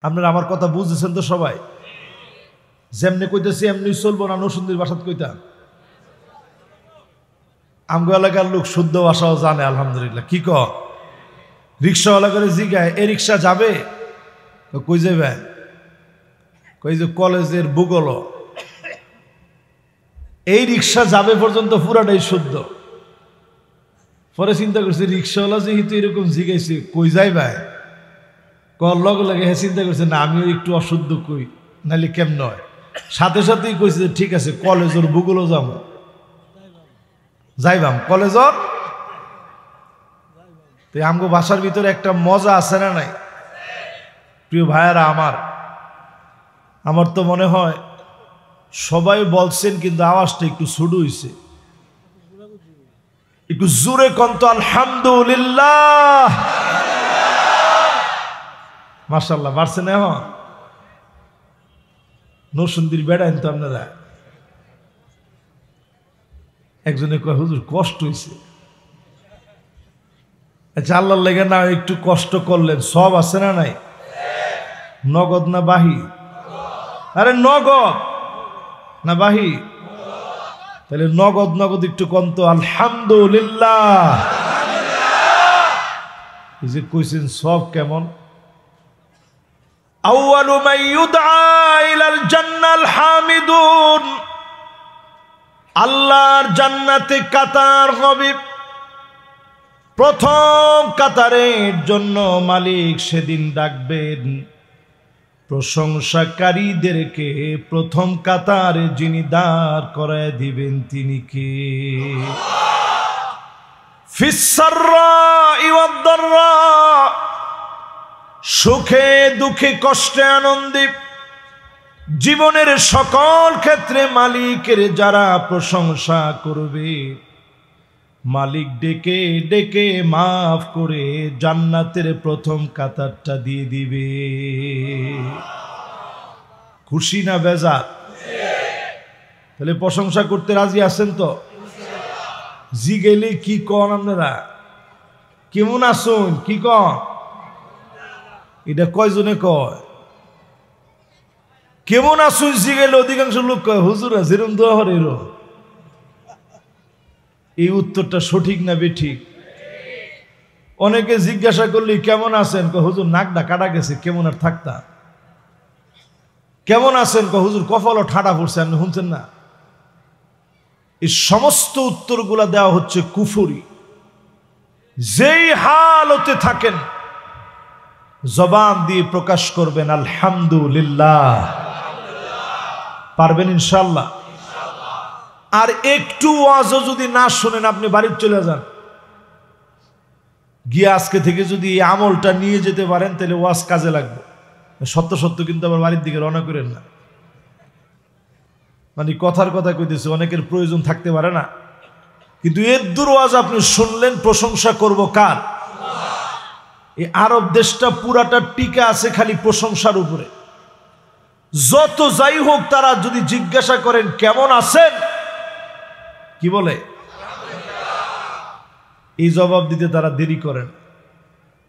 আপনারা আমার কথা বুঝতেছেন তো সবাই? যেমনি কইতেছি এমনি চলবো না নসুন্দির ভাষাত কইতাম? আমগো এলাকার লোক শুদ্ধ ভাষাও জানে আলহামদুলিল্লাহ। কি ক রিক্সাওয়ালা করে জিগায় এ রিক্সা যাবে? কই যাবে? কই যে কলেজের ভূগোল। এই রিক্সা যাবে পর্যন্ত পুরাটাই শুদ্ধ। পরে চিন্তা করছে রিক্সাওয়ালা যেহেতু এরকম জিগাইছে কই যাই ভাই কর লগে লগে হ্যাঁ চিন্তা করছে না আমিও একটু অশুদ্ধ কই নাহলে কেমন হয়। সাথে সাথেই কইছে যে ঠিক আছে কলেজের ভূগোলও যাবো যাইবাম কলেজর। তো আমগো ভাষার ভিতরে একটা মজা আছে না নাই? প্রিয় ভাইয়ারা আমার তো মনে হয় সবাই বলছেন কিন্তু আওয়াজটা একটু ছোট হইছে। একটু জোরে কন্ত আলহামদুলিল্লাহ। মাশাআল্লাহ পারছেন এখন? নরসিংদীর বেড়াইন তো আপনারা। একজনে কয় হুজুর কষ্ট হইছে। আচ্ছা আল্লাহর লেগে না একটু কষ্ট করলেন সব আছে না নাই? নগদ না বাহি? আরে নগদ না বাহি? তাহলে নগদ নগদ একটু কন্ত আলহামদুলিল্লাহ। এই যে কইছেন সব কেমন? আউয়ালু মান ইউদআ ইলাল জান্নাল হামিদুন। আল্লাহর জান্নাতে কাতার হবে। প্রথম কাতারের জন্য মালিক সেদিন ডাকবেন প্রশংসাকারীদেরকে। প্রথম কাতারে যিনি দাঁড় করায় দিবেন তিনি কে? ফিসসাররাই ওয়াদ-দাররা, সুখে দুঃখে কষ্টে আনন্দে জীবনের সকল ক্ষেত্রে মালিকের যারা প্রশংসা করবে মালিক ডেকে ডেকে মাফ করে জান্নাতের প্রথম কাতারটা দিয়ে দিবে। খুশি না বেজার? তাহলে প্রশংসা করতে রাজি আছেন তো? জি গেলে কি কন আপনারা? কেমন আসুন কি কন? এটা কয়জনে কয়? কেমন আসুন জি গেলে অধিকাংশ লোক কয় হুজুরা যেরম দোয়া হরে এরো। এই উত্তরটা সঠিক না বেঠিক? অনেকে জিজ্ঞাসা করলে কেমন আছেন কয় হুজুর নাকডা কাটা গেছে কেমন আর থাকতা। কেমন আছেন কয় হুজুর কপালও ঠাডা পড়ছে আপনি শুনছেন না। এই সমস্ত উত্তরগুলা দেওয়া হচ্ছে কুফরি। যেই হালতে থাকেন জবান দিয়ে প্রকাশ করবেন আলহামদুলিল্লাহ। পারবেন ইনশাআল্লাহ? আর একটু ওয়াজও যদি না শোনেন আপনি বাড়ি চলে যান, গিয়ে আজকে থেকে যদি এই আমলটা নিয়ে যেতে পারেন তাহলে ওয়াজ কাজে লাগবে। সত্য সত্য কিন্তু আবার বাড়ির দিকে রওনা করেন না। মানে কথার কথা কইতেছে অনেকের প্রয়োজন থাকতে পারে না, কিন্তু এর দূর ওয়াজ আপনি শুনলেন। প্রশংসা করব কার? এই আরব দেশটা পুরাটা টিকে আছে খালি প্রশংসার উপরে। যত যাই হোক তারা যদি জিজ্ঞাসা করেন কেমন আছেন, কি বলে? এই জবাব দিতে তারা দেরি করেন।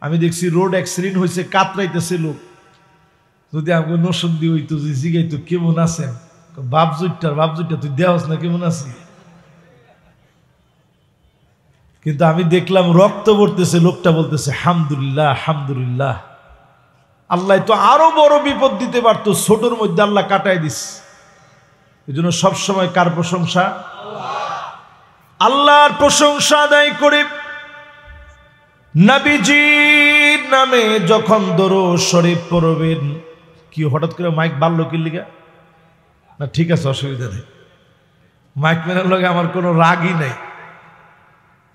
আমি দেখছি রোড অ্যাক্সিডেন্ট হয়েছে কাতরাইতেছে লোক। যদি আমাকে নসন্দি হইতো যে জিগাইতো কেমন আছেন, বাপজুইটা তুই দেওয়াস না কেমন আছি। কিন্তু আমি দেখলাম রক্ত পড়তেছে, লোকটা বলতেছে হামদুলিল্লাহ হামদুলিল্লাহ। আল্লাহ তো আরো বড় বিপদ দিতে পারতো, ছোটর মধ্যে আল্লাহ কাটাই দিস। এই জন্য সবসময় কার প্রশংসা? আল্লাহর প্রশংসা আদায় করে নবীজির নামে যখন দরুদ শরীফ পড়বেন। কি হঠাৎ করে মাইক বাড়লো কি লিগা? না ঠিক আছে অসুবিধা নেই, মাইক ম্যানের লগে আমার কোনো রাগই নেই।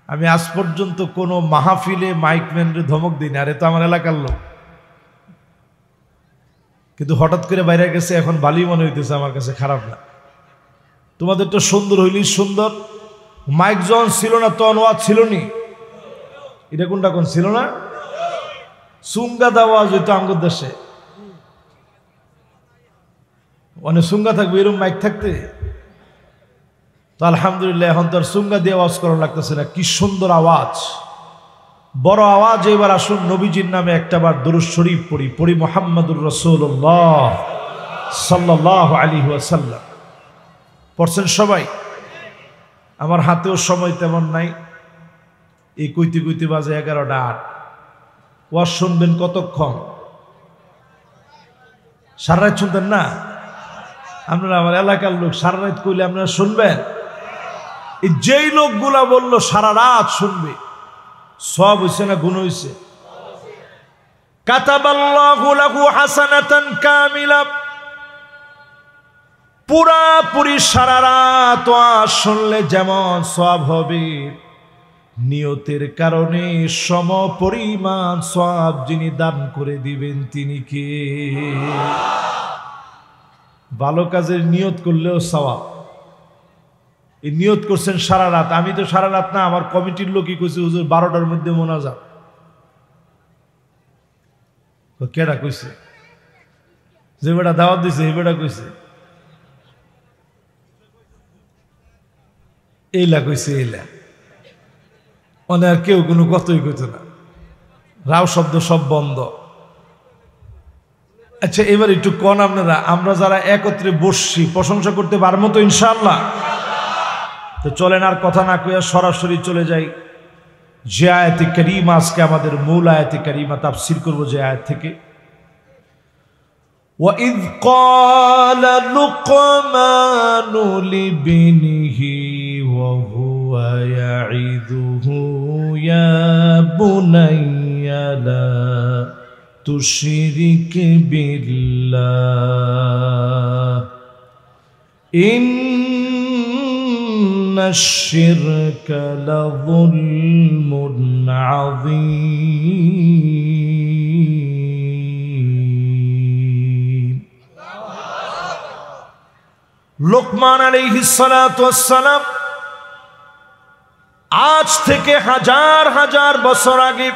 আমি আজ পর্যন্ত কোনো মাহফিলে মাইক ম্যানরে ধমক দিই না, আরে তো আমার এলাকার লোক। কিন্তু হঠাৎ করে বাইরে গেছে এখন ভালোই মনে হইতেছে আমার কাছে, খারাপ না। তোমাদের তো সুন্দর হইলেই সুন্দর। মাইক যখন ছিল না তখন ওয়াজ ছিল নি। এটা কোনটা কোন ছিল না? সুঙ্গা দেওয়াজ হইতো আমাদের দেশে। অনেক সুঙ্গা থাকবে এরকম মাইক থাকতে। তো আলহামদুলিল্লাহ এখন তো আর সুঙ্গা দিয়ে আওয়াজ করা লাগতেছে না। কি সুন্দর আওয়াজ! বড় আওয়াজে এবার আসুন নবীজির নামে একটাবার দুরূদ শরীফ পড়ি মুহাম্মাদুর রাসূলুল্লাহ সাল্লাল্লাহু আলাইহি ওয়াসাল্লাম। পড়ছেন সবাই? আমার হাতেও সময় তেমন নাই, এই কইতে কইতে বাজে 11টা 8। ওয়াজ শুনবেন কতক্ষণ? সারা রাত শুনতেন না আপনারা? আমার এলাকার লোক সারা রাত কইলে আপনারা শুনবেন? এই যেই লোকগুলা বললো সারা রাত শুনবে, সব হইছে না গুণ হইছে? কাতাবাল্লাহু লাহু হাসানাতান কামিলা, পুরাপুরি সারা রাত ওয়াজ শুনলে যেমন সওয়াব হবে, নিয়তের কারণে সম পরিমাণ সওয়াব যিনি দান করে দিবেন তিনি কে? ভালো কাজের নিয়ত করলেও সওয়াব। এই নিয়ত করছেন সারা রাত, আমি তো সারা রাত না, আমার কমিটির লোকই কইছে হুজুর 12টার মধ্যে মোনাজাত। কেডা কইছে? যে বেটা দাওয়াত দিছে এই বেটা কইছে, এইলা কইছে, এইলা মানে আর কেউ কোনো কথাই কইতো না, রাও শব্দ সব বন্ধ। আচ্ছা এবার একটু কোন আপনারা, আমরা যারা একত্রে বসছি প্রশংসা করতে পারবো তো ইনশাআল্লাহ? তো চলেন আর কথা না কইয়া সরাসরি চলে যাই যে আয়াতে কারিমা, আজকে আমাদের মূল আয়াতে কারিমা তাফসীর করব যে আয়াত থেকে। وَإِذْ قَالَ لُقْمَانُ لِابْنِهِ وَهُوَ يَعِظُهُ يَا بُنَيَّ لَا تُشْرِكْ بِاللَّهِ إِنَّ الشِّرْكَ لَظُلْمٌ عَظِيمٌ। লোকমান আলাইহিস সালাতু ওয়াস সালাম আজ থেকে হাজার হাজার বছর আগে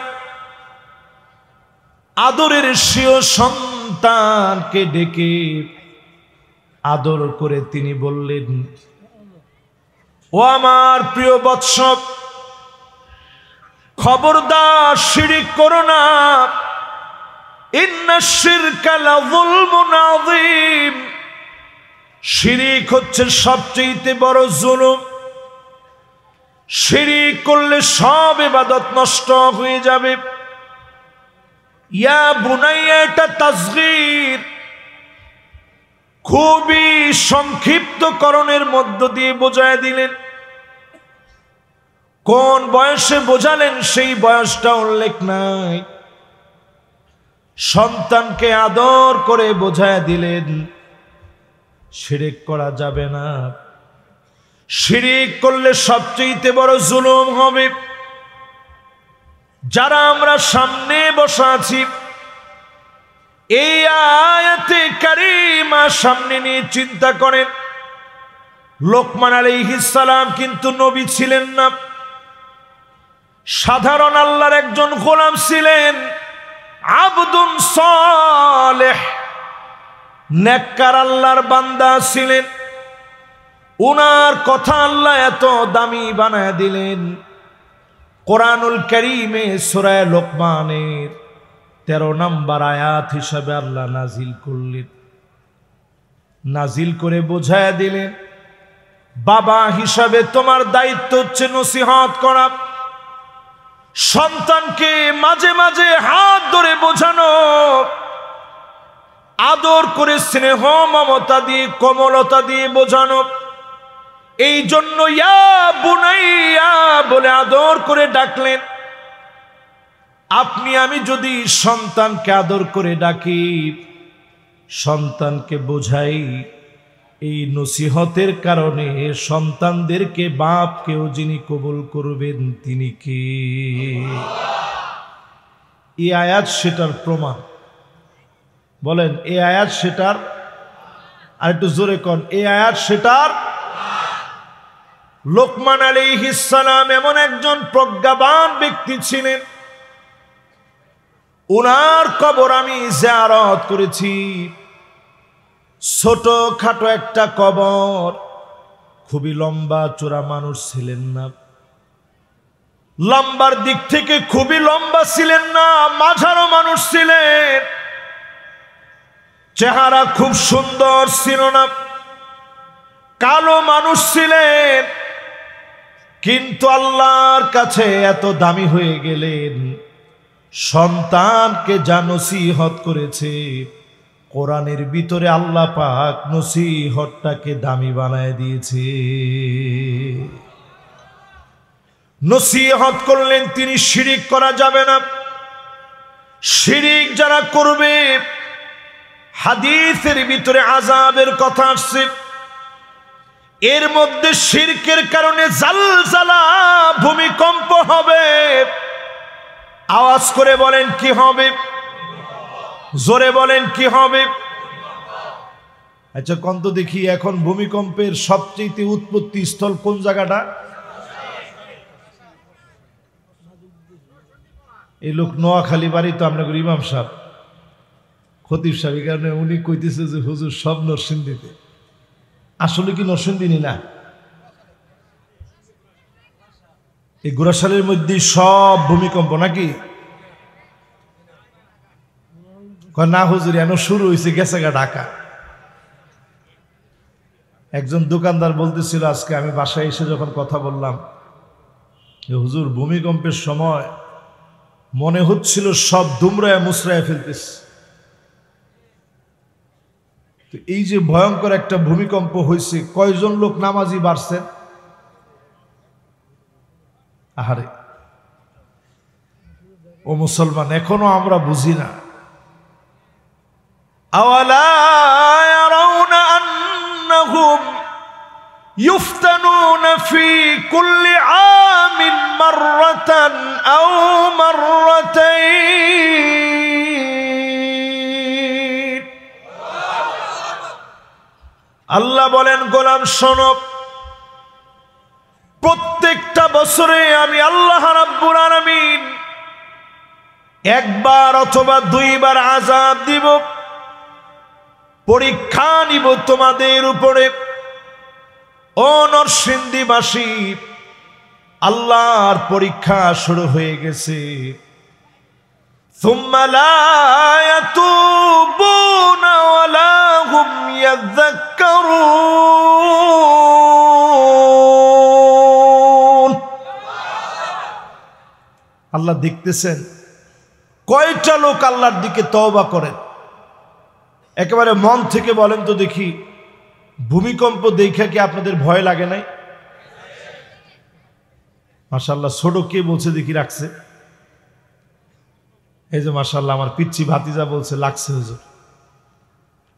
আদরের স্বীয় সন্তানকে ডেকে আদর করে তিনি বললেন, ও আমার প্রিয় বৎস, খবরদার শিরক করো না, ইন্নাশ শিরকা লাযুলমুন আযীম, শিরক হচ্ছে সবচেয়ে বড় জুলুম। শিরক করলে সব ইবাদত নষ্ট হয়ে যাবে। ইয়া বুনাইয়া, এটা তাসগীর, খুবই সংক্ষিপ্তকরণের মধ্য দিয়ে বোঝায় দিলেন। কোন বয়সে বোঝালেন সেই বয়সটা উল্লেখ নাই। সন্তানকে আদর করে বোঝায় দিলেন শিরক করা যাবে না, শিরক করলে সবচেয়ে বড় জুলুম হবে। যারা আমরা সামনে বসা আছি, এই আয়াতে কারিমা সামনে নিয়ে চিন্তা করেন, লোকমান আলাইহিস সালাম কিন্তু নবী ছিলেন না, সাধারণ আল্লাহর একজন গোলাম ছিলেন, আবদুন সালেহ, নেককার আল্লাহর বান্দা ছিলেন। উনার কথা আল্লাহ এত দামি বানায় দিলেন, কোরআনুল কারীমে সূরা লোকমানের 13 নম্বর আয়াত হিসাবে আল্লাহ নাজিল করলেন। নাজিল করে বোঝায় দিলেন, বাবা হিসাবে তোমার দায়িত্ব হচ্ছে নসিহত করা, সন্তানকে মাঝে মাঝে হাত ধরে বোঝানো, আদর করে স্নেহ মমতা দিয়ে কোমলতা দিয়ে বোঝানো। এই জন্য ইয়া বুনাইয়া বলে আদর করে ডাকলেন। আপনি আমি যদি সন্তানকে আদর করে ডাকি, সন্তানকে বোঝাই, এই নসিহতের কারণে সন্তানদেরকে বাপকেও যিনি কবুল করবেন তিনি কে? এই আয়াত সেটার প্রমাণ। বলেন এই আয়াত সেটার? আর একটু জোরে কোন, এই আয়াত সেটার? লোকমান আলাইহিস সালাম এমন একজন প্রজ্ঞাবান ব্যক্তি ছিলেন, উনার কবর আমি জিয়ারত করেছি। ছোট খাটো একটা কবর, খুবই লম্বা চোরা মানুষ ছিলেন না। লম্বার দিক থেকে খুবই লম্বা ছিলেন না, মাঝারো মানুষ ছিলেন। চেহারা খুব সুন্দর ছিল না, কালো মানুষ ছিলেন। কিন্তু আল্লাহর কাছে এত দামি হয়ে গেলেন, সন্তানকে যা নসিহত করেছে, কোরআনের ভিতরে আল্লাহ পাক নসিহতটাকে দামি বানায় দিয়েছে। নসিহত করলেন তিনি শিরিক করা যাবে না। শিরিক যারা করবে, হাদিসের ভিতরে আযাবের কথা আসছে, এর মধ্যে শিরকের কারণে জালজালা, ভূমিকম্প হবে। আওয়াজ করে বলেন কি হবে? জোরে বলেন কি হবে? আচ্ছা কোন তো দেখি, এখন ভূমিকম্পের সবচেয়ে উৎপত্তি স্থল কোন জায়গাটা? এই লোক নোয়াখালী বাড়ি তো আপনাদের ইমাম সাহেব, খতিব সাহেব, এই কারণে উনি কইতেছে যে হুজুর সব নরসিংদীতে। আসলে কি নরসিংদী না? এই গোরাশালের মধ্যে সব ভূমিকম্প নাকি? না হুজুর, এন শুরু হয়েছে গেছেগা ঢাকা। একজন দোকানদার বলতেছিল আজকে, আমি বাসায় এসে যখন কথা বললাম যে হুজুর ভূমিকম্পের সময় মনে হচ্ছিল সব দুমড়ায় মুচড়ায় ফেলতেছে। তো এই যে ভয়ঙ্কর একটা ভূমিকম্প হয়েছে, কয়জন লোক নামাজি বাড়ছেন? আহারে ও মুসলমান, এখনো আমরা বুঝি না। আওয়ালা ইয়ারাউনা আন্নাহুম ইফতানুনা ফি কুল্লি আমিন মাররাতান আও মাররাতাইন। আল্লাহ বলেন, গোলাম শোনো, প্রত্যেকটা বছরে আমি আল্লাহ রাব্বুল আলামিন একবার অথবা দুইবার আযাব দিব, পরীক্ষা নিব তোমাদের উপরে। ও নরসিংদীবাসী, আল্লাহর পরীক্ষা শুরু হয়ে গেছে। সুম্মা লা ইয়াতুবুনা ওয়ালা হুম ইয়াযাক্কারুন। আল্লাহ দেখতেছেন কয়টা লোক আল্লাহর দিকে তওবা করেন। একেবারে মন থেকে বলেন তো দেখি, ভূমিকম্প দেখা কি আপনাদের ভয় লাগে নাই? মাশাআল্লাহ, ছোট কে বলছে দেখি রাখছে? এই যে মাশাআল্লাহ, আমার পিচ্চি ভাতিজা বলছে লাগছে হুজুর।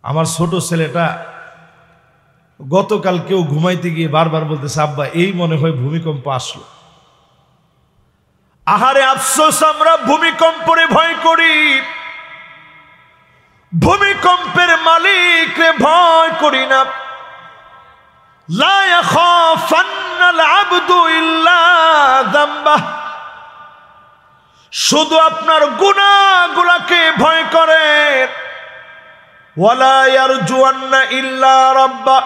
আমার ছোট ছেলেটা গতকাল কেউ ঘুমাইতে গিয়ে বারবার বলতেছে, আব্বা এই মনে হয় ভূমিকম্প আসলো। আহারে আফসোস, আমরা ভূমিকম্পরে ভয় করি, ভূমিকম্পের মালিকরে ভয় করি না। লা ইয়াখাফান্নাল আবদু ইল্লা যামবাহ। শুধু আপনার গুনাহগুলোকে ভয় করেন। ওয়ালা ইয়ারজুয়ান্না ইল্লা রাব্বা।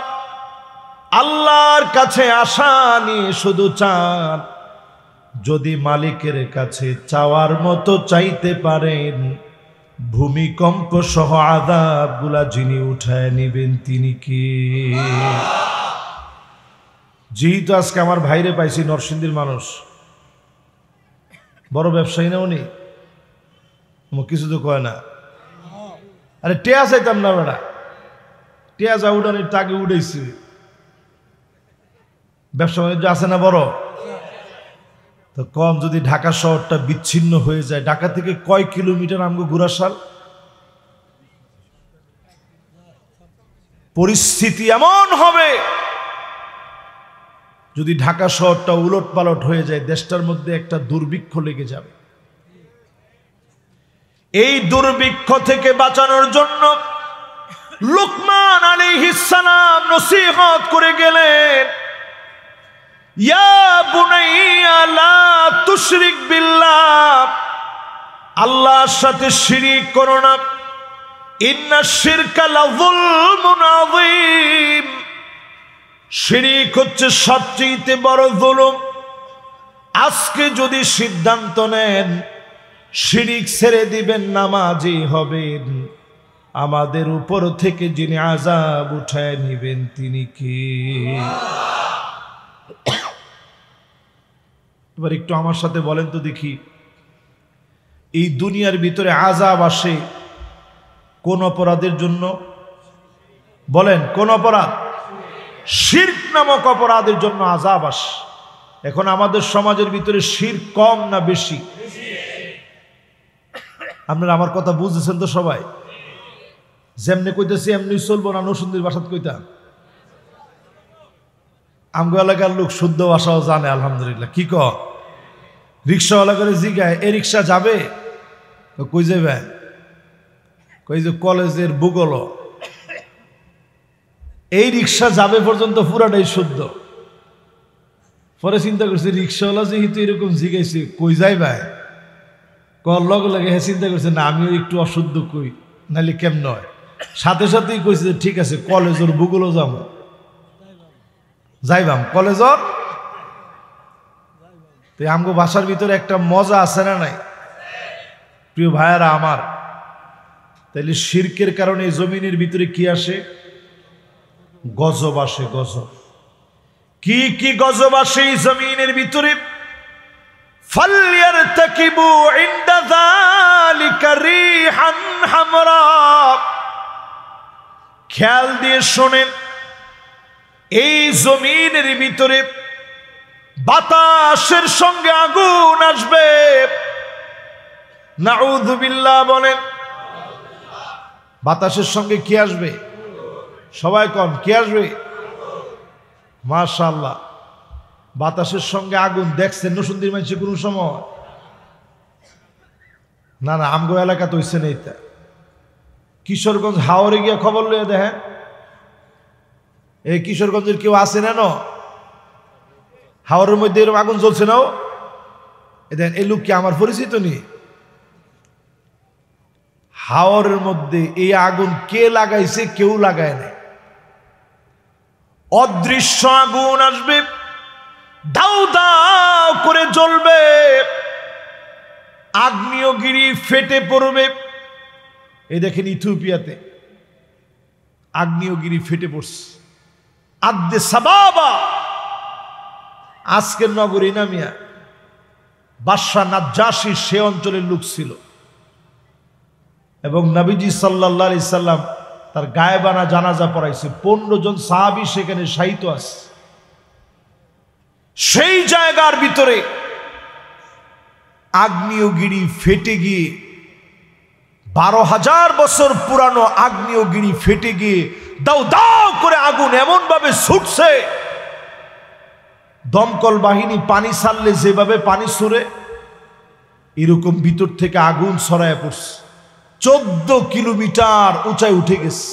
আল্লাহর কাছে আশা নিয়ে শুধু চান, যদি মালিকের কাছে চাওয়ার মতো চাইতে পারেন, ভূমিকম্প সহ আযাবগুলা যিনি উঠায় নেবেন তিনি কে? যেহেতু আজকে আমার ভাইরে পাইছি, নরসিংদীর মানুষ, বড় ব্যবসায়ী না উনি, কিছু তো কয় না। আরে টেয়া চাইতাম না বেড়া, টেয়া যা উঠানের টাকে উঠেছি। ব্যবসা বাণিজ্য আছে না বড়? তো কম যদি ঢাকা শহরটা বিচ্ছিন্ন হয়ে যায়, ঢাকা থেকে কয় কিলোমিটার আমগো গোরাশাল? পরিস্থিতি এমন হবে, যদি ঢাকা শহরটা উলট পালট হয়ে যায়, দেশটার মধ্যে একটা দুর্ভিক্ষ লেগে যাবে। এই দুর্ভিক্ষ থেকে বাঁচানোর জন্য লুকমান আলাইহিস সালাম নসিহত করে গেলেন, ইয়া বুনাইয়া লা তুশরিক বিল্লাহ। আল্লাহর সাথে শিরিক করো না। ইন্নাশ শিরকা লাযুলমুন আযীম। শিরিক হচ্ছে সবচেয়ে বড় জুলুম। আজকে যদি সিদ্ধান্ত নেন শিরিক ছেড়ে দিবেন, নামাজি হবেন, আমাদের উপর থেকে যিনি আযাব উঠায় নেবেন তিনি কে? এবার একটু আমার সাথে বলেন তো দেখি, এই দুনিয়ার ভিতরে আযাব আসে কোন অপরাধের জন্য? বলেন কোন অপরাধ? শিরক নামক অপরাধের জন্য আযাব আসে। এখন আমাদের সমাজের ভিতরে শিরক কম না বেশি? আপনারা আমার কথা বুঝতেছেন তো সবাই? যেমনি কইতেছি এমনি চলবো না নসুন্দির ভাষাত কইতাম? আমগো এলাকার লোক শুদ্ধ ভাষাও জানে আলহামদুলিল্লাহ। কি ক রিক্সাওয়ালা করে জিগায়, এ রিক্সা যাবে? কই যাবে? কই যে কলেজের ভূগোল। এই রিক্সা যাবে পর্যন্ত পুরাটাই শুদ্ধ। পরে চিন্তা করছে রিক্সাওয়ালা যেহেতু এরকম জিগাইছে কই যাই ভাই, কর লগে লগে হ্যাঁ চিন্তা করছে না আমিও একটু অশুদ্ধ কই, নাহলে কেমন হয়। সাথে সাথেই কইছে ঠিক আছে কলেজের ভূগোলও যাবো, যাইবাম কলেজর। তো আমগো ভাষার ভিতরে একটা মজা আছে না নাই প্রিয় ভাইয়ারা আমার? তাইলে শিরকের কারণে এই জমিনের ভিতরে কি আসে? গজব আসে। গজব কি কি গজব আসে এই জমিনের ভিতরে? ফালইয়ারতাকিবু ইনদা যালিকা রিহান হামরা। খেয়াল দিয়ে শোনেন, এই জমিনের ভিতরে বাতাসের সঙ্গে আগুন আসবে। নাউযু বিল্লাহ বলেন। বাতাসের সঙ্গে কি আসবে? সবাই কোন কি আসবে? মাশাআল্লাহ। বাতাসের সঙ্গে আগুন দেখছেন নসুন্দির মানুষে কোনো সময়? না না, আমগো এলাকা তো হইছে না। এটা কিশোরগঞ্জ হাওরে গিয়ে খবর লইয়া দেখেন, এই কিশোরগঞ্জের কেউ আছে না? হাওরের মধ্যে এরকম আগুন জ্বলছে না? দেখেন এই লোক কি আমার পরিচিত নেই? হাওরের মধ্যে এই আগুন কে লাগাইছে? কেউ লাগায় নাই। অদৃশ্য আগুন আসবে, দাউ দাউ করে জ্বলবে, আগ্নেয়গিরি ফেটে পড়বে। এই দেখেন ইথিওপিয়াতে আগ্নেয়গিরি ফেটে পড়ছে। আদ্দে সাবাবা আজকের নগরী নামিয়া বাদশাহ নাজ্জাশী সে অঞ্চলের লোক ছিল, এবং নবীজি সাল্লাল্লাহু আলাইহি সাল্লাম তার গায়েবানা জানাজা পড়াইছে। 15 জন সাহাবী সেখানে শায়িত আছে। সেই জায়গার ভিতরে আগ্নেয়গিরি ফেটে গিয়ে 12,000 বছর পুরানো আগ্নেয়গিরি ফেটে গিয়ে দাউ দাউ করে আগুন এমন ভাবে ছুটছে, দমকল বাহিনী পানি ছাড়লে যেভাবে পানি ছুড়ে এরকম ভিতর থেকে আগুন ছড়ায় পড়ছে। 14 কিলোমিটার উঁচায় উঠে গেছে।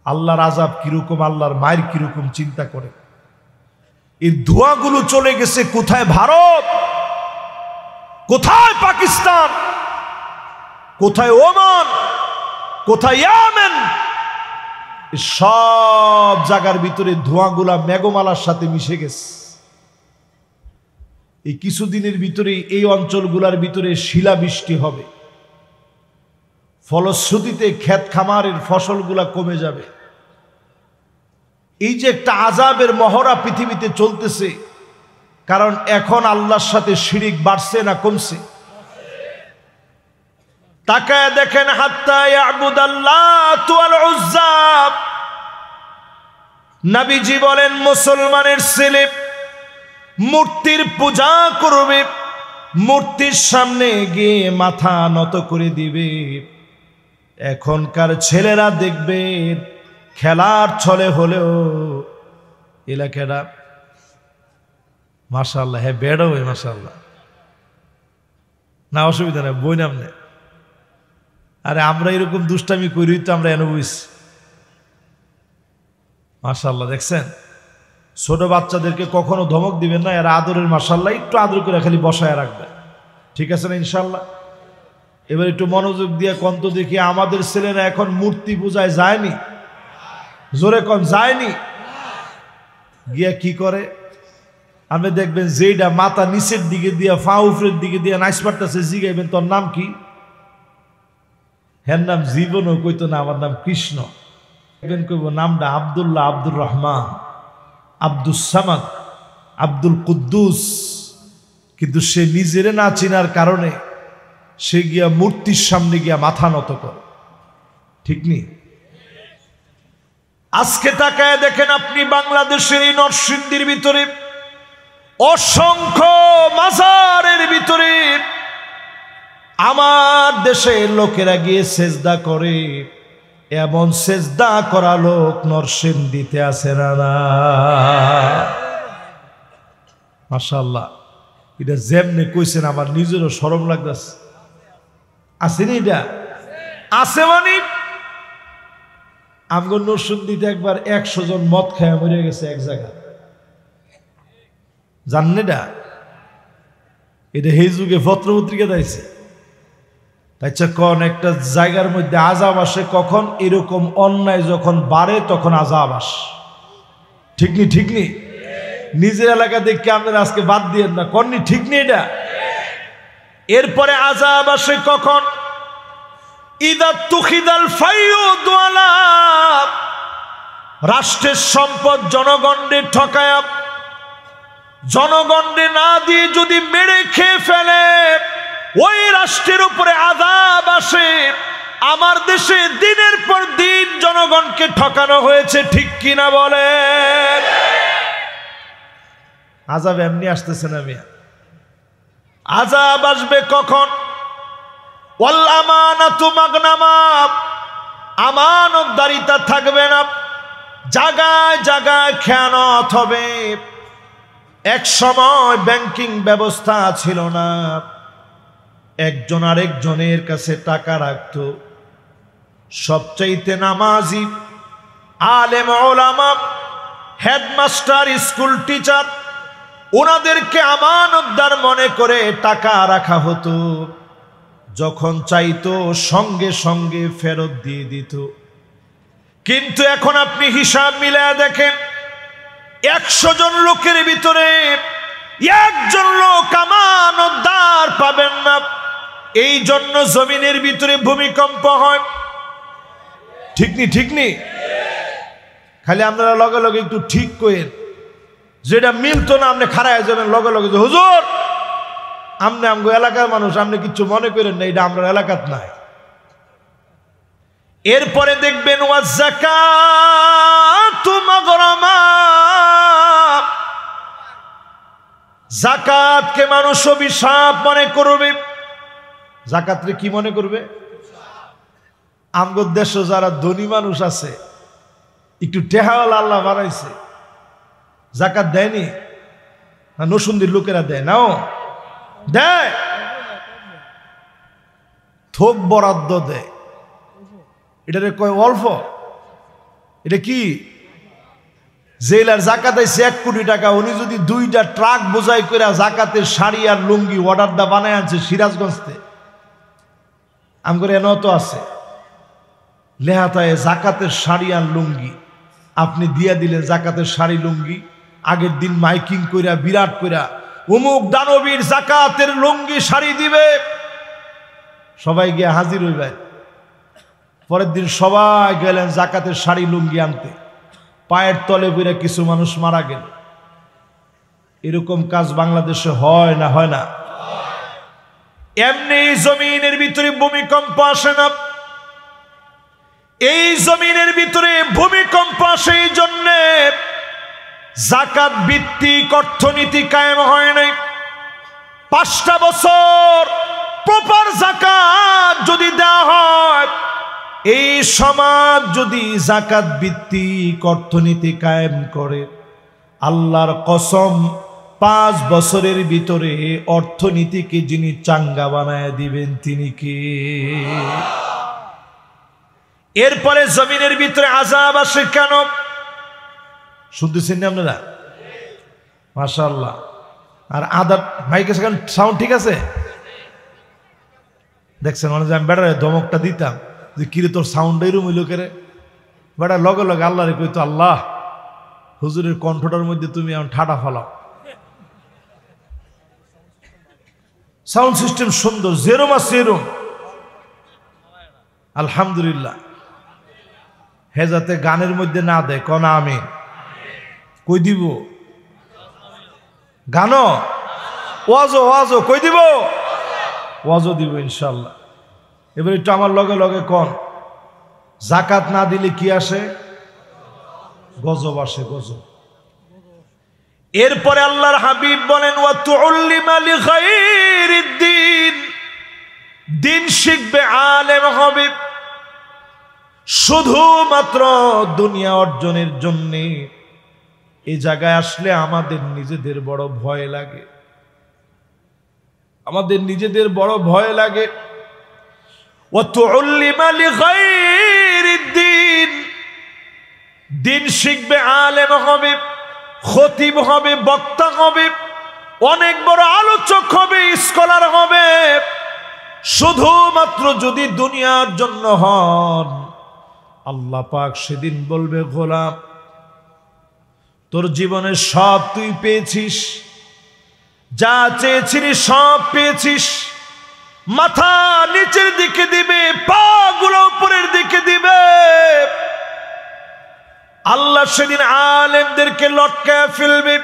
আল্লাহর আযাব কিরকম, আল্লাহর মায়ের কিরকম চিন্তা করে। এই ধোঁয়াগুলো চলে গেছে কোথায়? ভারত, কোথায় পাকিস্তান, কোথায় ওমান, কোথায় ইয়েমেন, সব জায়গার ভিতরে ধোঁয়াগুলা মেঘমালার সাথে মিশে গেছে। এই কিছুদিনের ভিতরে এই অঞ্চলগুলোর ভিতরে শিলাবৃষ্টি হবে, ফলশ্রুতিতে ক্ষেত খামারের ফসলগুলা কমে যাবে। এই যে একটা আযাবের মহড়া পৃথিবীতে চলতেছে, কারণ এখন আল্লাহর সাথে শিরিক বাড়ছে না কমছে? তাকায় দেখেন, হাত্তা ইয়াবুদাল্লাত ওয়াল উজ্জা। নবীজি বলেন মুসলমানের ছেলে মূর্তির পূজা করবে, মূর্তির সামনে গিয়ে মাথা নত করে দিবে। এখনকার ছেলেরা দেখবে খেলার ছলে হলেও এলাকাটা মাশাআল্লাহ, হ্যাঁ বেড়ো মাশাআল্লাহ, না অসুবিধা নেই, বই নামনে। আরে আমরা এরকম দুষ্টামি করি তো আমরা এনে বুঝছি। মাশাআল্লাহ, দেখছেন ছোট বাচ্চাদেরকে কখনো ধমক দিবেন না, এরা আদরের মাশাআল্লাহ একটু আদর করে খালি বসায় রাখবে, ঠিক আছে না ইনশাআল্লাহ? এবার একটু মনোযোগ দিয়ে কন্ত দেখি, আমাদের ছেলেরা এখন মূর্তি পূজায় যায়নি? জোরে কন যায়নি? গিয়া কি করে? আপনি দেখবেন যেটা মাথা নিচের দিকে দিয়া ফা উপরের দিকে দিয়া নাইস পারতেছে, জিগাইবেন তোর নাম কি? হ্যার নাম জীবনও কইতো না, আমার নাম কৃষ্ণ। কইব নামটা আব্দুল্লাহ, আব্দুর রহমান, আব্দুস সামাদ, আব্দুল কুদ্দুস। কিন্তু সে নিজেরে না চিনার কারণে সে গিয়া মূর্তির সামনে গিয়া মাথা নত করে। ঠিক নেই? আজকে তাকায় দেখেন আপনি বাংলাদেশের এই নরসিংদীর ভিতরে অসংখ্য মাজারের ভিতরে আমার দেশের লোকেরা গিয়ে সেজদা করে। এমন সেজদা করা লোক নরসিংদীতে আছে না? মাশাআল্লাহ, এটা যেমনি কইছেন আমার নিজেরও শরম লাগতেছে। আসেনি? এটা আছে মানে আমগো নরসিংদীতে একবার 100 জন মদ খায় মরে গেছে এক জায়গায়, জানেন? এটা এই যুগে পত্রপত্রিকা দিয়েছে। আচ্ছা কোন একটা জায়গার মধ্যে আযাব আসে কখন? এরকম অন্যায় যখন বাড়ে তখন আযাব আসে। ঠিক নি? ঠিক নি? নিজের এলাকা দেখে আপনারা আজকে বাদ দিয়েন না, কননি? ঠিক নেই এটা? এরপরে আযাব আসে কখন? ইদা তুখিদাল ফাইয়ুদ ওয়ালা, রাষ্ট্রের সম্পদ জনগণকে ঠকায়া জনগণকে না দিয়ে যদি মেরে খেয়ে ফেলে, ওই রাষ্ট্রের উপরে আযাব আসে। আমার দেশে দিনের পর দিন জনগণকে ঠকানো হয়েছে, ঠিক কিনা বলেন? আযাব এমনি আসতেছে না মিয়া, আযাব আসবে কখন? ওয়াল আমানাতু মাগনামা, আমানতদারিতা থাকবে না, জায়গায় জায়গায় খেয়ানত হবে। এক সময় ব্যাংকিং ব্যবস্থা ছিল না, একজন আরেকজনের কাছে টাকা রাখত। সবচাইতে নামাজি আলেম ওলামা, হেডমাস্টার, স্কুল টিচার, ওনাদেরকে আমানতদার মনে করে টাকা রাখা হতো। যখন চাইতো সঙ্গে সঙ্গে ফেরত দিয়ে দিত। কিন্তু এখন আপনি হিসাব মিলায় দেখেন, 100 জন লোকের ভিতরে একজন লোক আমানতদার পাবেন না। এই জন্য জমিনের ভিতরে ভূমিকম্প হয়। ঠিক নি? ঠিক নি? খালি আপনারা লগে লগে একটু ঠিক করেন, যেটা মিলতো না আপনি খাড়ায় যাবেন লগে লগে, যে হুজুর আপনি আমগো এলাকার মানুষ, আপনি কিছু মনে করেন না, এটা আমরা এলাকাত নাই। এরপরে দেখবেন ওয়াজ যাকাতু মাগরামা, যাকাতকে মানুষ অভিশাপ মনে করবে। যাকাতরে কি মনে করবে? আমগো দেশে যারা ধনী মানুষ আছে, একটু টেহাওয়ালা আল্লাহ বানাইছে, যাকাত দেয়নি? নরসিংদীর লোকেরা দেয় নাও, দেয়, থোক বরাদ্দ দেয়। এটারে কয় অল্প? এটা কি? জেলার জাকাত আইছে 1 কোটি টাকা, উনি যদি 2টা ট্রাক বোঝাই করে জাকাতের শাড়ি আর লুঙ্গি অর্ডার দা বানায় আনছে সিরাজগঞ্জতে, আমগর এনও তো আছে লেহাতায় জাকাতের শাড়ি আর লুঙ্গি আপনি দিয়া দিলেন। জাকাতের শাড়ি লুঙ্গি আগের দিন মাইকিং কইরা বিরাট কইরা অমুক দানবীর জাকাতের লুঙ্গি শাড়ি দিবে, সবাই গিয়ে হাজির হইবে। পরের দিন সবাই গেলেন জাকাতের শাড়ি লুঙ্গি আনতে, পায়ের তলে পড়ে কিছু মানুষ মারা গেল। এরকম কাজ বাংলাদেশে হয় না? হয় না? এমনি জমিনের ভিতরে ভূমিকম্প আসে না। এই জমিনের ভিতরে ভূমিকম্প আসে এই জন্যে জাকাত ভিত্তিক অর্থনীতি কায়েম হয় নাই। 5টা বছর প্রপার জাকাত যদি দেওয়া হয়, এই সমাজ যদি জাকাত ভিত্তিক অর্থনীতি কায়েম করে, আল্লাহর কসম 5 বছরের ভিতরে অর্থনীতিকে যিনি চাঙ্গা বানায় দিবেন তিনি কে? এরপরে জমিনের ভিতরে আযাব আসে কেন? শুনতেছেন না আপনারা? মাশাআল্লাহ। আর আদার মাইকের সাউন্ড ঠিক আছে? দেখছেন মানে আমি বেটারে ধমকটা দিতাম যে কিরে তোর সাউন্ড এরম হইল কেরে, বেটা লগে লগে আল্লাহরে কইতো, আল্লাহ হুজুরের কণ্ঠটার মধ্যে তুমি এখন ঠাটা ফালাও। সাউন্ড সিস্টেম সুন্দর, যেরম আছে এরম। আলহামদুলিল্লাহ। হে যাতে গানের মধ্যে না দেয়, কনা আমি কই দিব গানো, ওয়াজও ওয়াজও কই দিব, ওয়াজও দিব ইনশাল্লাহ। এবার একটু আমার লগে লগে কন, জাকাত না দিলে কি আসে? গজব আসে, গজব। এরপরে আল্লাহর হাবিব বলেন ওয়া তুউল্লিমা লিগাইরিদ্দিন, দিন শিখবে, আলেম হবে শুধুমাত্র দুনিয়া অর্জনের জন্য। এই জায়গায় আসলে আমাদের নিজেদের বড় ভয় লাগে, আমাদের নিজেদের বড় ভয় লাগে। ওয়া তুউল্লিমা লিগাইরিদ্দিন, দিন শিখবে, আলেম হবে, খতিব হবে, বক্তা হবে, অনেক বড় আলোচক হবে, স্কলার হবে, শুধুমাত্র যদি দুনিয়ার জন্য হন। আল্লাহ পাক সেদিন বলবে, গোলাম তোর জীবনে সব তুই পেয়েছিস, যা চেয়েছিলি সব পেয়েছিস। মাথা নিচের দিকে দিবে, পা গুলো উপরের দিকে দিবে। আল্লাহ সেদিন আলেমদেরকে লটকায় ফেলবে।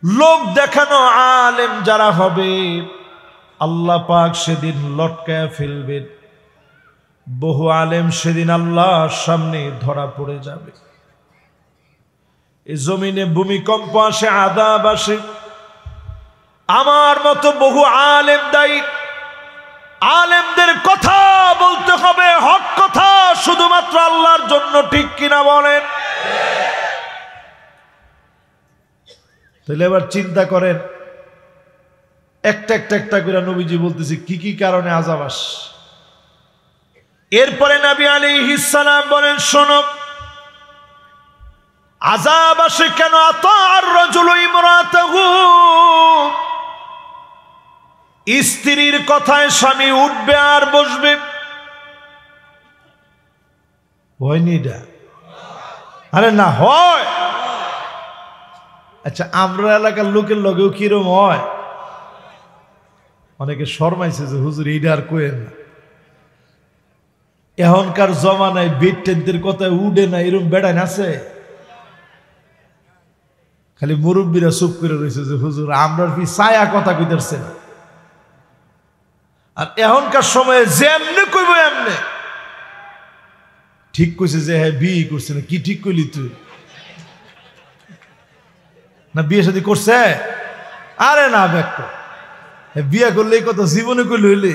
লোক দেখানো আলেম যারা হবে, আল্লাহ পাক সেদিন লটকায় ফেলবেন। বহু আলেম সেদিন আল্লাহর সামনে ধরা পড়ে যাবে। এই জমিনে ভূমিকম্প আসে, আযাব আসে, আমার মতো বহু আলেম দায়ী। আলেমদের কথা বলতে হবে, হক কথা, শুধুমাত্র আল্লাহর জন্য, ঠিক কিনা বলেন? তাহলে এবার চিন্তা করেন, একটা একটা একটা করে নবীজি বলতেছে কি কি কারণে আযাব আসে। এরপরে নবী আলাইহিস সালাম বলেন, শোনো আযাব আসে কেন? আতাআর রাজুলু ইমরাতাহু, স্ত্রীর কথায় স্বামী উঠবে আর বসবে। হয়নি এটা? আরে না হয়। আচ্ছা, আমরা এলাকার লোকের লগেও কিরম হয়? অনেকে শরমাইছে যে হুজুর এইটা আর কোয়েন না। এখনকার জমানায় বেড টেন্টের কথায় উঠে না, এরম বেড়ায় আছে। খালি মুরব্বীরা চুপ করে রয়েছে যে হুজুর আমরা ছায়া কথা কইতেছে না। আর এখনকার সময়ে যেমনে কইব এমনে। ঠিক কইছে যে হ্যাঁ বিয়ে করছে না, কি ঠিক কইলি তুই? না বিয়ে শাদী করছে? আরে না ব্যাক, বিয়ে করলে কত জীবনে কইলে হইলে।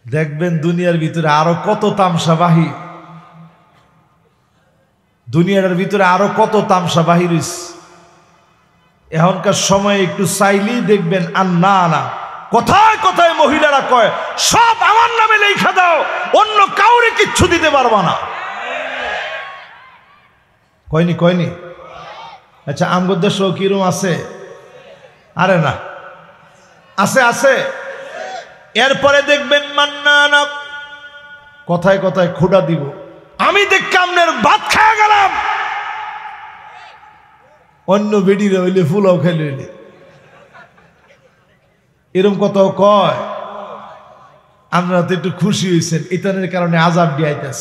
দেখবেন দুনিয়ার ভিতরে আরো কত তামসা বাহির, দুনিয়ার ভিতরে আরো কত তামসা বাহির হইছে। এখনকার সময় একটু চাইলেই দেখবেন আর না না কথায় কথায় মহিলারা কয় সব আমার নামে লেখা দাও, অন্য কাউরে কিচ্ছু দিতে পারবা না। কয়নি কয়নি? আচ্ছা, আমগো দেশও কিরম আছে? আরে না, আছে আছে। এরপরে দেখবেন মান্নানা, কথায় কথায় খোঁড়া দিব, আমি দেখ কামনের ভাত খাওয়া গেলাম, অন্য বেডিরে হইলে ফুলাও খেলে হইলে এরম কথাও কয়। আপনারা তো একটু খুশি হয়েছেন, ইতানের কারণে আযাব দিয়াইতাস,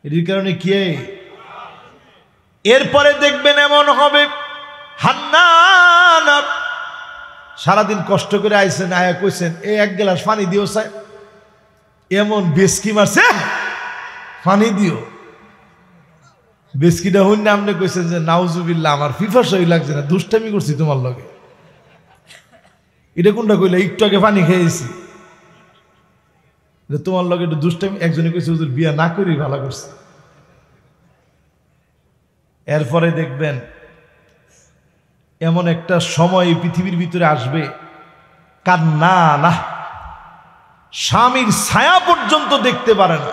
এর কারণে কি? এরপরে দেখবেন এমন হবে হান্নান, সারাদিন কষ্ট করে আইছেন, আয়া কইছেন এই এক গ্লাস পানি দিও স্যার, এমন বেসকি মারছে পানি দিও। বেসকিটা হইন না, আপনি কইছেন যে নাউজুবিল্লাহ আমার ফিফা সই লাগছে না, দুষ্টামি করছি তোমার লগে। এটা কোনটা কইলে? একটু আগে পানি খেয়েছি, তোমার লগে একটু দুষ্টামি। একজনে কইছে হুজুর বিয়া না করি ভালো করছে। এরপরে দেখবেন এমন একটা সময় পৃথিবীর ভিতরে আসবে, কান্না না, স্বামীর ছায়া পর্যন্ত দেখতে পারে না।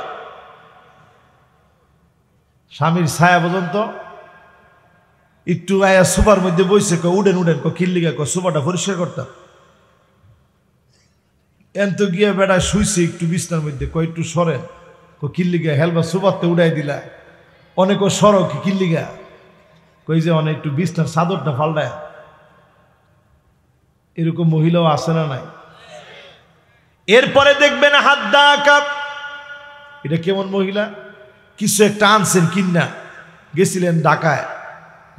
স্বামীর ছায়া পর্যন্ত একটু আয়া সুপার মধ্যে বইছে, উডেন উডেন কিল্লিগা সুপারটা পরিষ্কার করতাম, এত গিয়া বেড়া শুইছে একটু বিছনার মধ্যে, একটু সরেন, কিল্লিগা হেলবা সুপারতে উড়াই দিলা, অনেক সর কিল্লিগা কই যে অনেক একটু বিছনার চাদরটা পাল্টায়, এরকম মহিলাও আছে না নাই? এরপরে দেখবেন হাদ্দাকা, এটা কেমন মহিলা? কিছু একটা আনছেন কিনা, গেছিলেন ঢাকায়,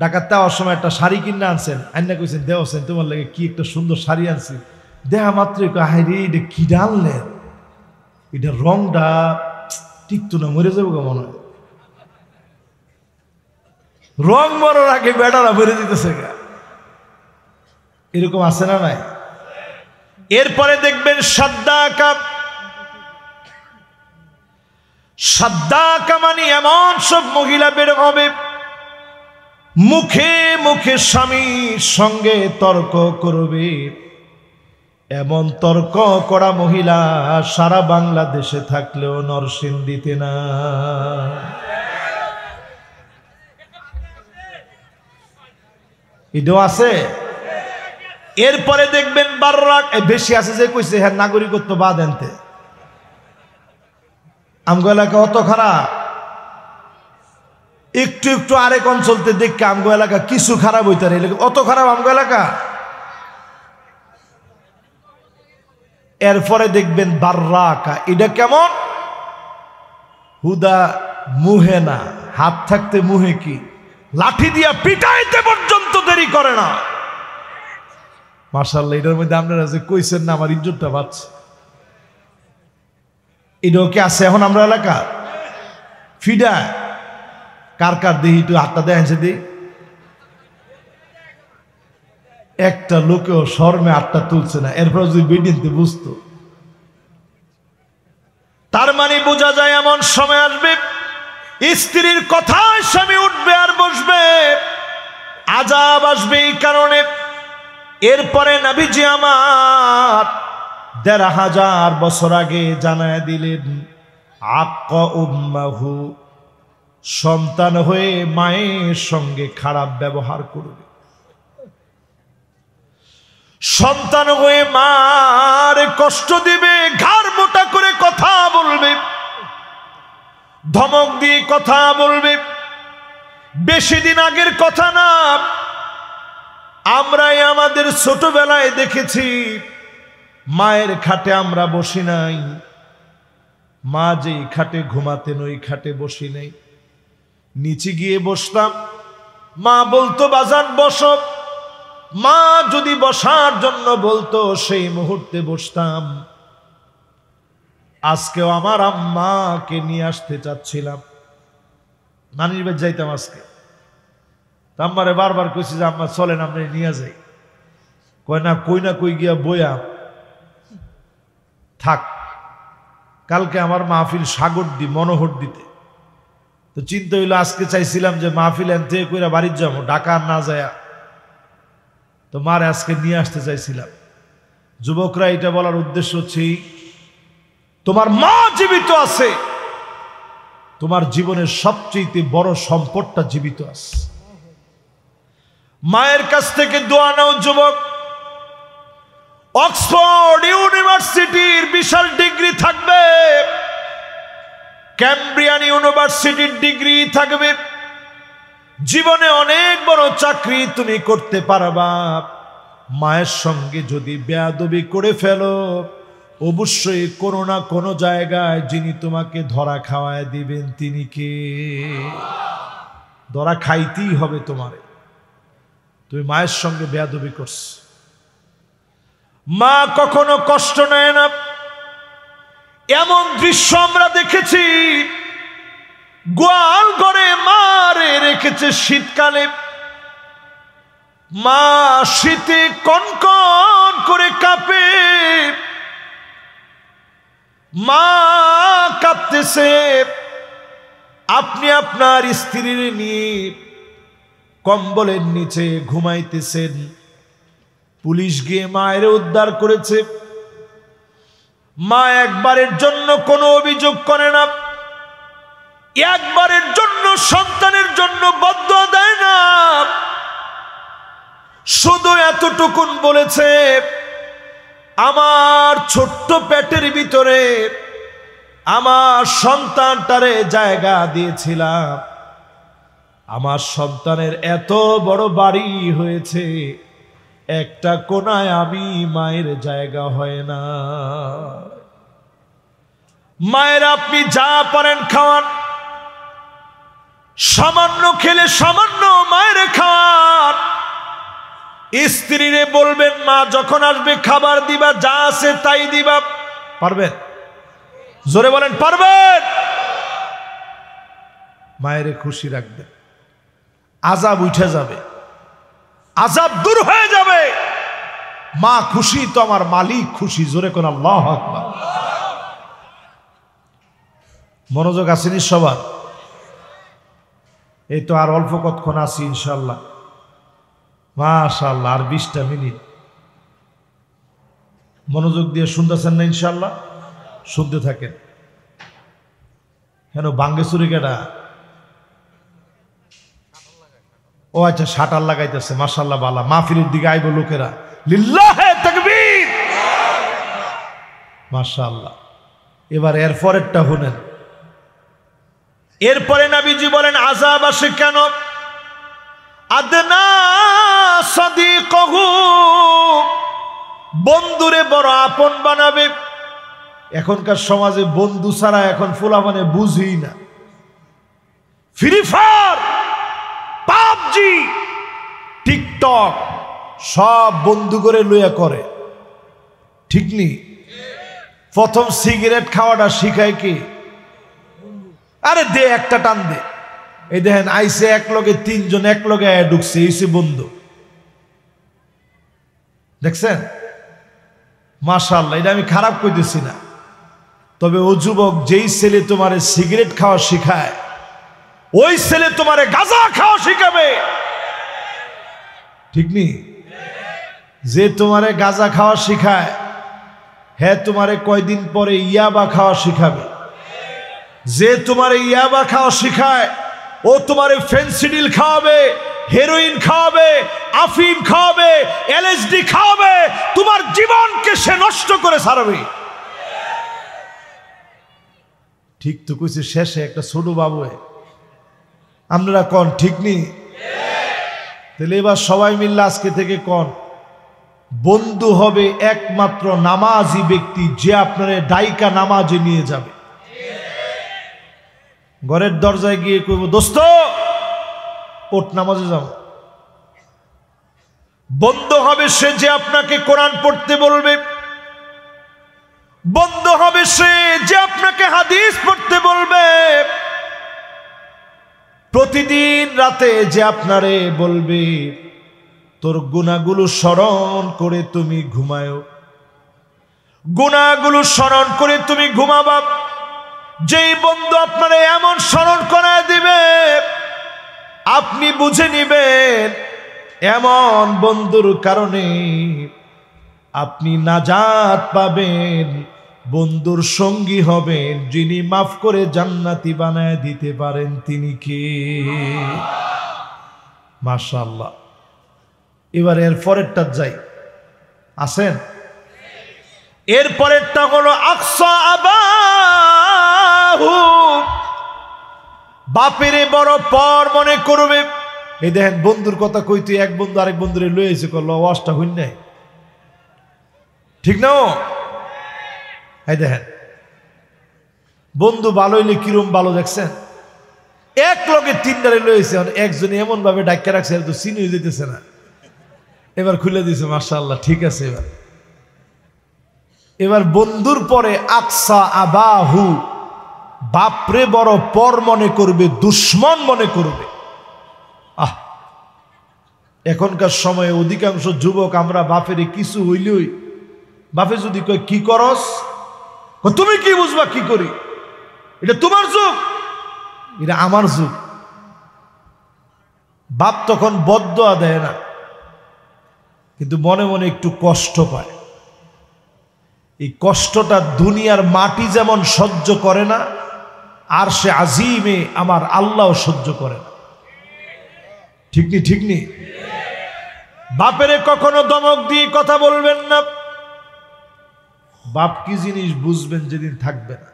ঢাকার যাওয়ার সময় একটা শাড়ি কিনা আনছেন, আইনা কইছেন দেওয়াছেন তোমার লাগে কি একটা সুন্দর শাড়ি আনছি, দেহা মাত্র হাইরে এটা কি ডাললেন, এটা রংটা টিকতো না, মরে যাবো মনে হয়। রং মরার আগে বেটারা মরে যেতেছে গা, এরকম আছে না নাই? এরপরে দেখবেন সাদ্দাকা, সাদ্দাকা মানে এমন সব মহিলা বের হবে মুখে মুখে স্বামীর সঙ্গে তর্ক করবে। এমন তর্ক করা মহিলা সারা বাংলাদেশে থাকলেও নরসিংদীতে না। এটাও আছে। এরপরে দেখবেন বাররাক, বেশি আছে যে কইছে হ্যাঁ নাগরিকত্ব বাদ আনতে। আমগো এলাকা অত খারাপ, একটু একটু আরেক অঞ্চলতে দেখে আমগো এলাকা কিছু খারাপ হইতে পারে, অত খারাপ আমগো এলাকা। এরপরে দেখবেন বাররাকা, এটা কেমন? হুদা মুহে না, হাত থাকতে মুহে কি, লাঠি দিয়া পিটাইতে পর্যন্ত দেরি করে না। মাশাআল্লাহ, এটার মধ্যে আপনারা যে কইছেন না আমার ইজ্জতটা বাঁচছে, এটাও কি আছে এখন আমরা এলাকা? ফিডা কার কার দেহি একটু হাতটা দেখেছে দি, একটা লোকেও শর্মে হাতটা তুলছে না। এরপর যদি বেডিনতে বুঝতো, তার মানে বোঝা যায় এমন সময় আসবে স্ত্রীর কথায় স্বামী উঠবে আর বসবে, আযাব আসবে এই কারণে। এরপরে নবীজি আমার ১৫০০ বছর আগে জানায় দিলেন, আক্কা উম্মাহু, সন্তান হয়ে মায়ের সঙ্গে খারাপ ব্যবহার করবে, সন্তান হয়ে মার কষ্ট দিবে, ঘাড় মোটা করে কথা বলবে, ধমক দিয়ে কথা বলবে। বেশি দিন আগের কথা না, আমরাই আমাদের ছোটবেলায় দেখেছি মায়ের খাটে আমরা বসি নাই, মা যেই খাটে ঘুমাতেন ওই খাটে বসি নাই, নিচে গিয়ে বসতাম, মা বলতো বাজান বসো, মা যদি বসার জন্য বলতো সেই মুহূর্তে বসতাম। আজকেও আমার আম্মাকে নিয়ে আসতে চাচ্ছিলাম, নানির বাড়ি যাইতাম আজকে, আম্মারে বারবার কইছি যে আম্মা চলেন আমরা নিয়ে যাই, কয় না কই গিয়া বইয়া থাক, কালকে আমার মাহফিল সাগর দি মনোহর দিতে। তো চিন্তা হইলো আজকে চাইছিলাম যে মাহফিল এনতে কইরা বাড়ির যাবো, ঢাকা না যায়, তো মারে আজকে নিয়ে আসতে চাইছিলাম। যুবকরা এটা বলার উদ্দেশ্য হচ্ছে তোমার মা জীবিত আছে, তোমার জীবনের সবচেয়ে বড় সম্পদটা জীবিত আছে। মায়ের কাছ থেকে দোয়া নাও যুবক। অক্সফোর্ড ইউনিভার্সিটির বিশাল ডিগ্রি থাকবে, ক্যামব্রিয়ান ইউনিভার্সিটির ডিগ্রি থাকবে, জীবনে অনেক বড় চাকরি তুমি করতে পারবা। মায়ের সঙ্গে যদি বেয়াদবি করে ফেলো, অবশ্যই কোনো না কোনো জায়গায় যিনি তোমাকে ধরা খাওয়ায় দিবেন তিনি কে? ধরা খাইতেই হবে তোমারে, তুমি মায়ের সঙ্গে বেয়াদবি করছো। মা কখনো কষ্ট নেয় না। এমন দৃশ্য আমরা দেখেছি, গোয়াল ঘরে মারে রেখেছে শীতকালে, মা শীতে কনকন করে কাঁপে, মা কাঁপতেছে, আপনি আপনার স্ত্রীর নিয়ে কম্বলের নিচে ঘুমাইতেছেন। পুলিশ গিয়ে মায়ের উদ্ধার করেছে। মা একবারের জন্য কোনো অভিযোগ করে না, একবারের জন্য সন্তানের জন্য বদদোয়া দেয় না, শুধু এতটুকুন বলেছে, আমার ছোট্ট পেটের ভিতরে আমার সন্তানটারে জায়গা দিয়েছিলাম, আমার সন্তানের এত বড় বাড়ি হয়েছে, একটা কোনায় আমি মায়ের জায়গা হয় না। মায়ের আপনি যা পারেন খাওয়ান, সামান্য খেলে সামান্য মায়ের খাওয়ান। স্ত্রীরে বলবেন মা যখন আসবে খাবার দিবা, যা আছে তাই দিবা। পারবেন? জোরে বলেন পারবেন? মায়েরে খুশি রাখবেন, আযাব উঠে যাবে, আযাব দূর হয়ে যাবে। মা খুশি তো আমার মালিক খুশি। জোরে কোন আল্লাহু আকবার। মনোযোগ আসেনি সবার? এই তো আর অল্প কতক্ষণ আছি ইনশাল্লাহ। মাশাআল্লাহ, আর 20টা মিনিট। মনোযোগ দিয়ে শুনতেছেন না? ইনশাল্লাহ শুনতে থাকেন। কেন বাঙ্গে চুরি কেটা? ও আচ্ছা, শাটার লাগাইতেছে। মাশাআল্লাহ, বালা মাহফিলের দিকে আইব লোকেরা। লিল্লাহে তাকবীর। মাশাআল্লাহ। এবার এর পরেরটা শুনেন। এরপরে নবীজি বলেন আযাব আসে কেন? আদনা সাদিকহু, বন্ধুরে বড় আপন বানাবে। এখনকার সমাজে বন্ধু ছাড়া এখন ফুলাফানে বুঝি না। ফ্রি ফায়ার, পাবজি, টিকটক সব বন্ধু করে লইয়া করে। ঠিক নি? প্রথম সিগারেট খাওয়াটা শিখায় কি? আরে দে একটা টান দে। এই দেখেন আইসে এক লগে 3 জন এক লগে ঢুকছে, এইসে বন্ধু। দেখছেন? মাশাআল্লাহ, এটা আমি খারাপ কইতেছি না। তবে ও যুবক, যেই ছেলে তোমারে সিগারেট খাওয়া শিখায়, ওই ছেলে তোমারে গাঁজা খাওয়া শিখাবে। ঠিক নি? যে তোমারে গাঁজা খাওয়া শিখায়, হ্যাঁ তোমারে কয়দিন পরে ইয়াবা খাওয়া শিখাবে। যে তোমারে ইয়াবা খাওয়া শিখায়, ও তোমারে ফেন্সিডিল খাওয়াবে, হেরোইন খাওয়াবে, আফিম খাওয়াবে, এলএসডি খাওয়াবে। তোমার জীবনকে সে নষ্ট করে ছাড়বে। ঠিক তো কইছে। শেষে একটা ছোট বাবু, আপনারা কন ঠিক নি? তাহলে এবার সবাই মিললে আজকে থেকে কন, বন্ধু হবে একমাত্র নামাজি ব্যক্তি, যে আপনারে ডাইকা নামাজে নিয়ে যাবে। ঘরের দরজায় গিয়ে কইব দোস্ত ওঠ নামাজে যাও। বন্ধু হবে সে যে আপনাকে কোরআন পড়তে বলবে। বন্ধু হবে সে যে আপনাকে হাদিস পড়তে বলবে। প্রতিদিন রাতে যে আপনারে বলবে তোর গুনাহগুলো স্মরণ করে তুমি ঘুমায়ো, গুনাহগুলো স্মরণ করে তুমি ঘুমাবা। যেই বন্ধু আপনারে এমন স্মরণ করায় দিবে, আপনি বুঝে নিবেন এমন বন্ধুর কারণে আপনি নাজাত পাবেন। বন্ধুর সঙ্গী হবেন যিনি মাফ করে জান্নাতি বানায় দিতে পারেন। তিনি কে? মাশাআল্লাহ। এবার এর পরেরটা যাই, আসেন। এর পরেরটা হলো আকসা আবাহু, বাপেরে বড় পর মনে করবে। এই দেখেন বন্ধুর কথা কইতে এক বন্ধু আরেক বন্ধুরে লয়ে এসে করলো, ওয়াজটা হইন নাই। ঠিক না? এই দেখেন বন্ধু ভালো হইলে কিরম ভালো, দেখছেন? এক লগে 3টারে লয়েছে, একজনে এমন ভাবে ডাক্কা রাখছে তো চিনি হয়ে যেতেছে না। এবার খুলে দিয়েছে, মাশাআল্লাহ ঠিক আছে। এবার বন্ধুর পরে আকসা আবাহু, বাপরে বড় পর মনে করবে, দুশ্মন মনে করবে। এখনকার সময়ে অধিকাংশ যুবক আমরা বাপেরে কিছু হইলেই, বাপে যদি কয় কি করস, তুমি কি বুঝবা কি করি, এটা তোমার যুগ, এটা আমার যুগ। বাপ তখন বদদোয়া দেয় না, কিন্তু মনে মনে একটু কষ্ট পায়। এই কষ্টটা দুনিয়ার মাটি যেমন সহ্য করে না, আর সে আজিমে আমার আল্লাহ সহ্য করে না। ঠিক নি? ঠিক নি? বাপেরে কখনো ধমক দিয়ে কথা বলবেন না। বাপ কি জিনিস বুঝবেন যেদিন থাকবে না।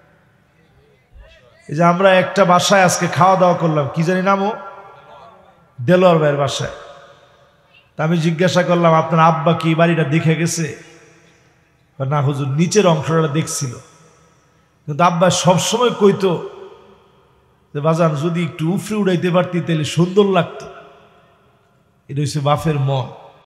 এই যে আমরা একটা বাসায় আজকে খাওয়া দাওয়া করলাম, কি জানি নামও দেলোয়ার ভাইয়ের বাসায়। তা আমি জিজ্ঞাসা করলাম, আপনার আব্বা কি বাড়িটা দেখে গেছে? না হুজুর, নিচের অংশটা দেখছিল, কিন্তু আব্বা সবসময় কইতো যে বাজান যদি একটু উফরে উড়াইতে পারতি তাহলে সুন্দর লাগতো। এটা হচ্ছে বাপের মন।